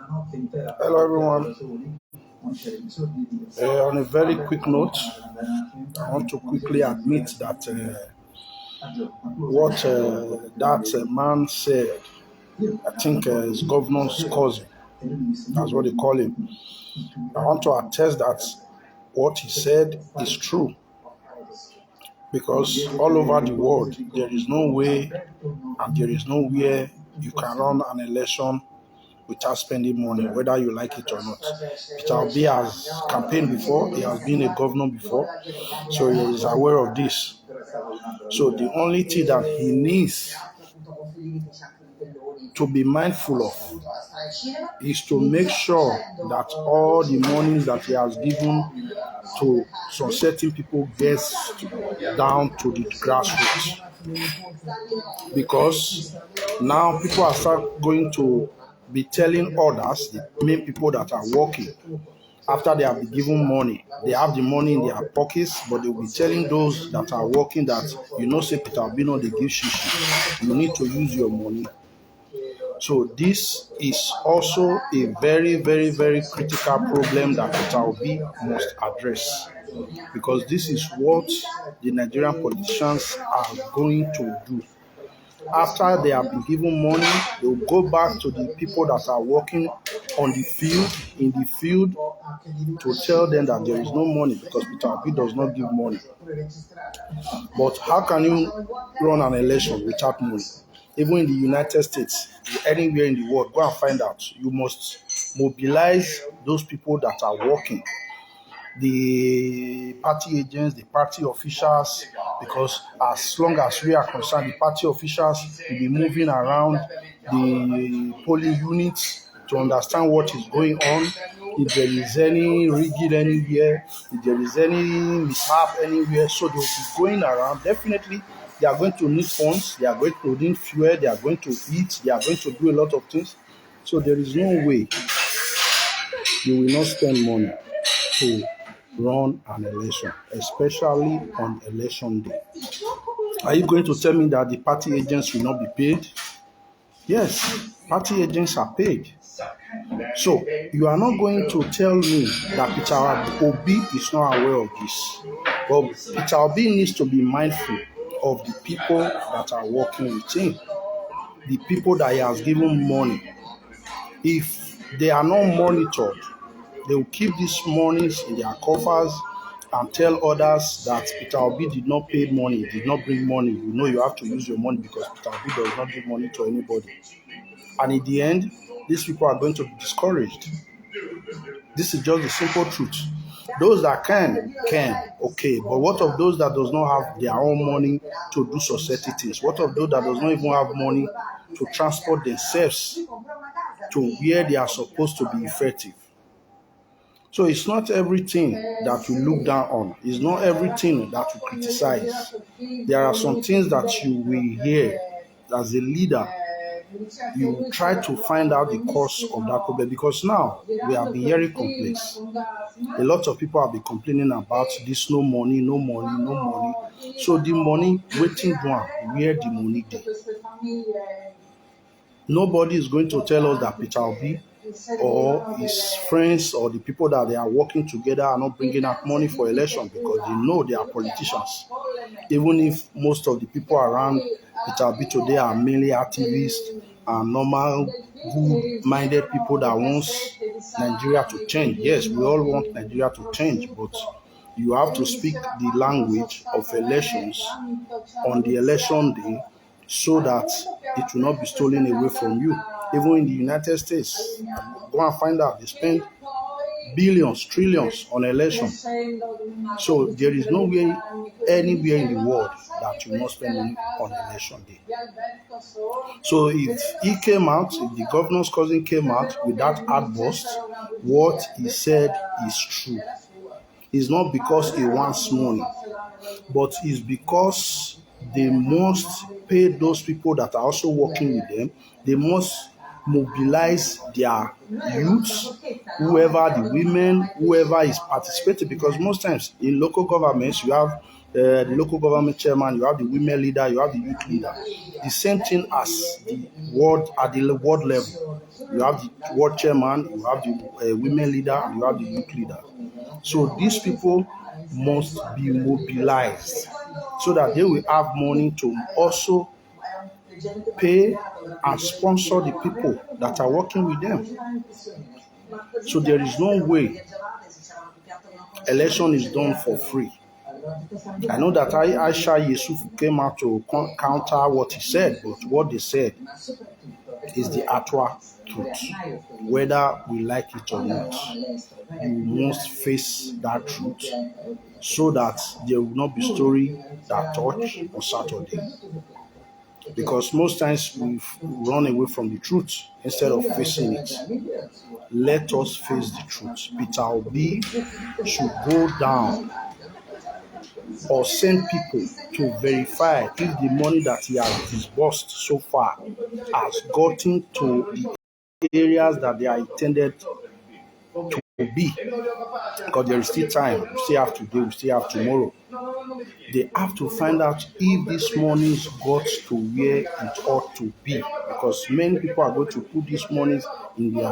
Hello, everyone. On a very quick note, I want to quickly admit that what that man said, I think his governor's cousin, that's what they call him. I want to attest that what he said is true because all over the world, there is no way and there is nowhere you can run an election without spending money, whether you like it or not. Peter Obi has campaigned before, he has been a governor before, so he is aware of this. So the only thing that he needs to be mindful of is to make sure that all the money that he has given to some certain people gets down to the grassroots. Because now people are start going to be telling others, the main people that are working, after they have been given money, they have the money in their pockets, but they will be telling those that are working that, say Peter Albino, they give shishi. You need to use your money. So this is also a very, very, very critical problem that Peter Obi must address, because this is what the Nigerian politicians are going to do. After they have been given money, they will go back to the people that are working on the field, in the field, to tell them that there is no money because Peter Obi does not give money. But how can you run an election without money? Even in the United States, anywhere in the world, go and find out. You must mobilize those people that are working, the party agents, the party officials, because as long as we are concerned, the party officials will be moving around the polling units to understand what is going on. If there is any rigging anywhere, if there is any mishap anywhere, so they will be going around. Definitely, they are going to need funds, they are going to need fuel, they are going to eat, they are going to do a lot of things. So there is no way you will not spend money to run an election, especially on election day. Are you going to tell me that the party agents will not be paid? Yes, party agents are paid. So you are not going to tell me that Peter Obi is not aware of this. But Peter Obi needs to be mindful of the people that are working with him, the people that he has given money. If they are not monitored, they will keep these monies in their coffers and tell others that Peter Obi did not pay money, did not bring money. You have to use your money because Peter Obi does not give money to anybody. And in the end, these people are going to be discouraged. This is just the simple truth. Those that can, okay. But what of those that does not have their own money to do society things? What of those that does not even have money to transport themselves to where they are supposed to be effective? So it's not everything that you look down on. It's not everything that you criticize. There are some things that you will hear as a leader. You try to find out the cause of that problem, because now we have been hearing complaints. A lot of people have been complaining about this: no money, no money, no money. So the money waiting down, where the money dey? Nobody is going to tell us that Peter Obi or his friends or the people that they are working together are not bringing out money for election, because they know they are politicians. Even if most of the people around Peter Obi today are mainly activists and normal, good-minded people that wants Nigeria to change. Yes, we all want Nigeria to change, but you have to speak the language of elections on the election day so that it will not be stolen away from you. Even in the United States, go and find out, they spend billions, trillions on elections. So there is nowhere, anywhere in the world that you must spend money on election day. So if he came out, if the governor's cousin came out with that outburst, what he said is true. It's not because he wants money, but it's because they must pay those people that are also working with them. They must mobilize their youths, whoever the women, whoever is participating, because most times in local governments you have the local government chairman, you have the women leader, you have the youth leader. The same thing as the ward at the ward level. You have the ward chairman, you have the women leader, and you have the youth leader. So these people must be mobilized so that they will have money to also pay and sponsor the people that are working with them. So there is no way election is done for free. I know that Aisha Yusuf came out to counter what he said, but what they said is the actual truth. Whether we like it or not, you must face that truth so that there will not be story that touch on Saturday. Because most times we run away from the truth instead of facing it. Let us face the truth. Peter Obi should go down or send people to verify if the money that he has disbursed so far has gotten to the areas that they are intended to be. Because there is still time. We still have today, we still have tomorrow. They have to find out if this money got to where it ought to be. Because many people are going to put these monies in their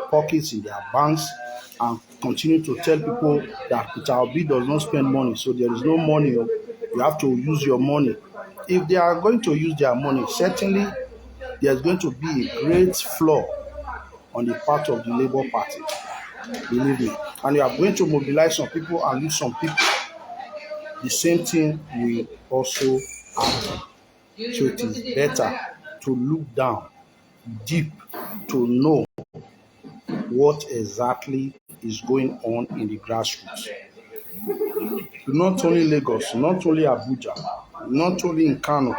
pockets, in their banks, and continue to tell people that Peter Obi does not spend money, so there is no money. You have to use your money. If they are going to use their money, certainly there's going to be a great flaw on the part of the Labour Party. Believe me. And you are going to mobilize some people and lose some people. The same thing will also happen. So it is better to look down deep to know what exactly is going on in the grassroots. Not only Lagos, not only Abuja, not only in Kano,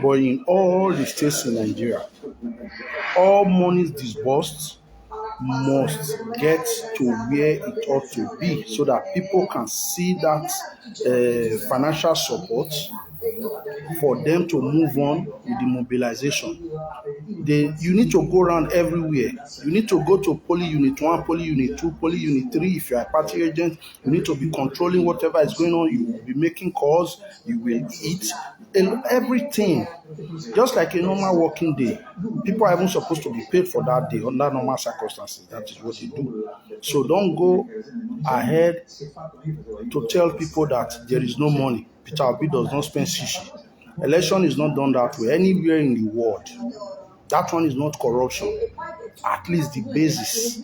but in all the states in Nigeria. All monies disbursed must get to where it ought to be so that people can see that financial support for them to move on with the mobilization. You need to go around everywhere. You need to go to Poly Unit 1, Poly Unit 2, Poly Unit 3. If you are a party agent, you need to be controlling whatever is going on. You will be making calls. You will eat and everything. Just like a normal working day. People are even supposed to be paid for that day under normal circumstances. That is what they do. So don't go ahead to tell people that there is no money. Peter Obi does not spend shishi. Election is not done that way anywhere in the world. That one is not corruption. At least the basis.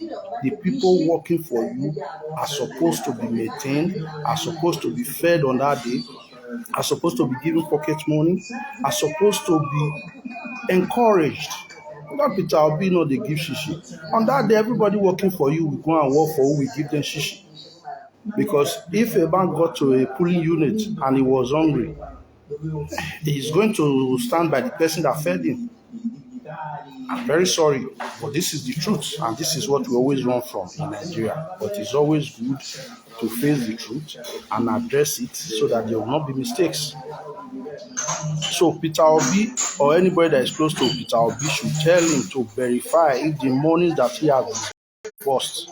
The people working for you are supposed to be maintained, are supposed to be fed on that day, are supposed to be given pocket money, are supposed to be encouraged. Not Peter Obi, no, they give shishi. On that day, everybody working for you will go and work for who will give them shishi. Because if a man got to a polling unit and he was hungry, he's going to stand by the person that fed him. I'm very sorry, but this is the truth, and this is what we always run from in Nigeria. But it's always good to face the truth and address it so that there will not be mistakes. So Peter Obi or anybody that is close to Peter Obi should tell him to verify if the money that he has disbursed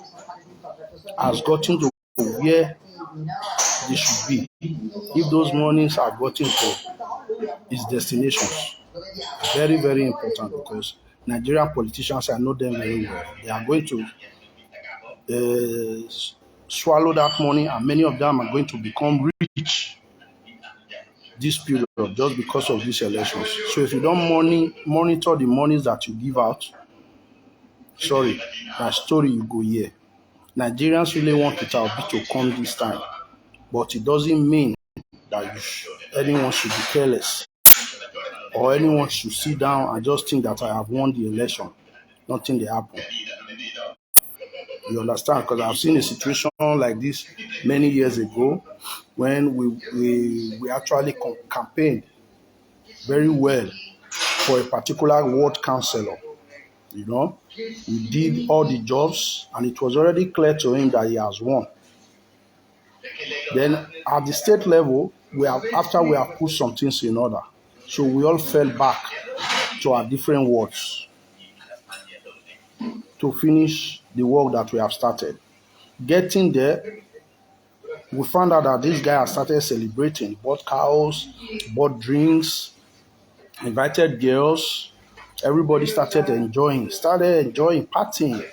has gotten to where they should be. If those monies have gotten to its destinations. Very, very important because Nigerian politicians, I know them very well. They are going to swallow that money, and many of them are going to become rich this period just because of these elections. So if you don't monitor the monies that you give out, sorry, that story you go here. Nigerians really want Peter Obi to come this time, but it doesn't mean that anyone should be careless or anyone should sit down and just think that I have won the election. Nothing will happen. You understand? Because I've seen a situation like this many years ago when we actually campaigned very well for a particular ward councillor. You know, we did all the jobs and it was already clear to him that he has won. Then at the state level, after we have put some things in order, so we all fell back to our different wards to finish the work that we have started. Getting there, We found out that this guy has started celebrating, bought cows, bought drinks, invited girls. Everybody started enjoying, partying.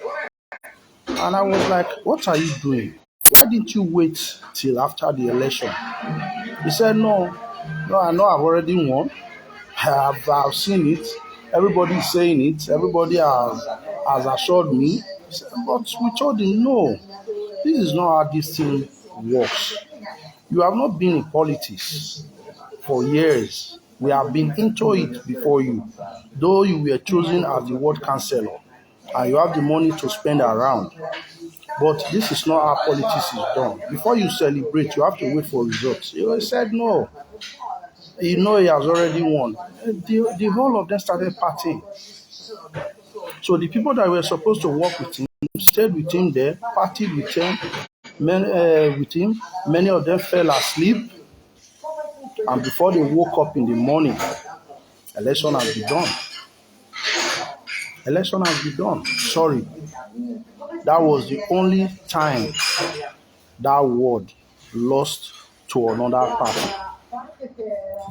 And I was like, what are you doing? Why didn't you wait till after the election? He said, no, I know I've already won. I've seen it. Everybody's saying it. Everybody has assured me. But we told him, no, this is not how this thing works. You have not been in politics for years. We have been into it before you. Though you were chosen as the ward councillor and you have the money to spend around. But this is not how politics is done. Before you celebrate, you have to wait for results. He said no. You know he has already won. The whole of them started partying. So the people that were supposed to work with him stayed with him there, partied with him. Many of them fell asleep. And before they woke up in the morning, election has been done. Election has been done. Sorry. That was the only time that ward lost to another party.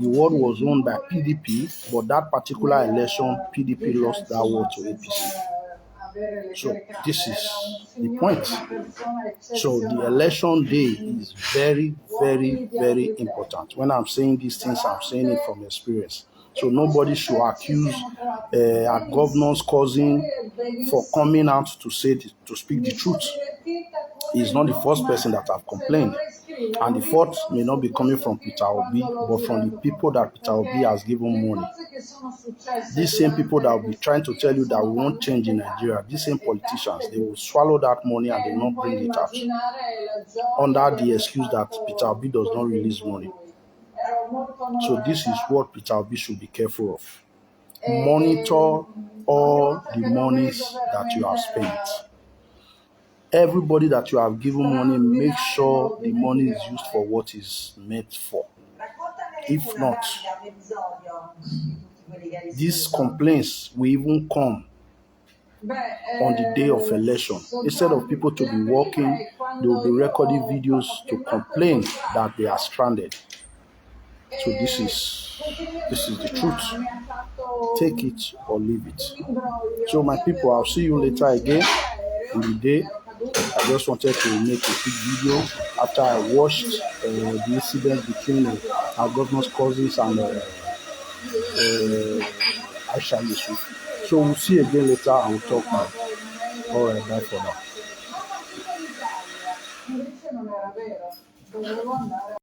The ward was owned by PDP, but that particular election, PDP lost that ward to APC. So this is the point. So the election day is very, very, very important. When I'm saying these things, I'm saying it from experience. So nobody should accuse a governor's cousin for coming out to speak the truth. He's not the first person that have complained. And the fault may not be coming from Peter Obi, but from the people that Peter Obi has given money. These same people that will be trying to tell you that we won't change in Nigeria, these same politicians, they will swallow that money and they will not bring it out under the excuse that Peter Obi does not release money. So this is what Peter Obi should be careful of. Monitor all the monies that you have spent. Everybody that you have given money, make sure the money is used for what it's meant for. If not, these complaints will even come on the day of election. Instead of people to be working, they will be recording videos to complain that they are stranded. So this is the truth. Take it or leave it. So my people, I'll see you later again in the day. I just wanted to make a quick video after I watched the incident between our governor's cousins and Aisha Yusuf. So we'll see you again later and we'll talk now. All right, bye for now.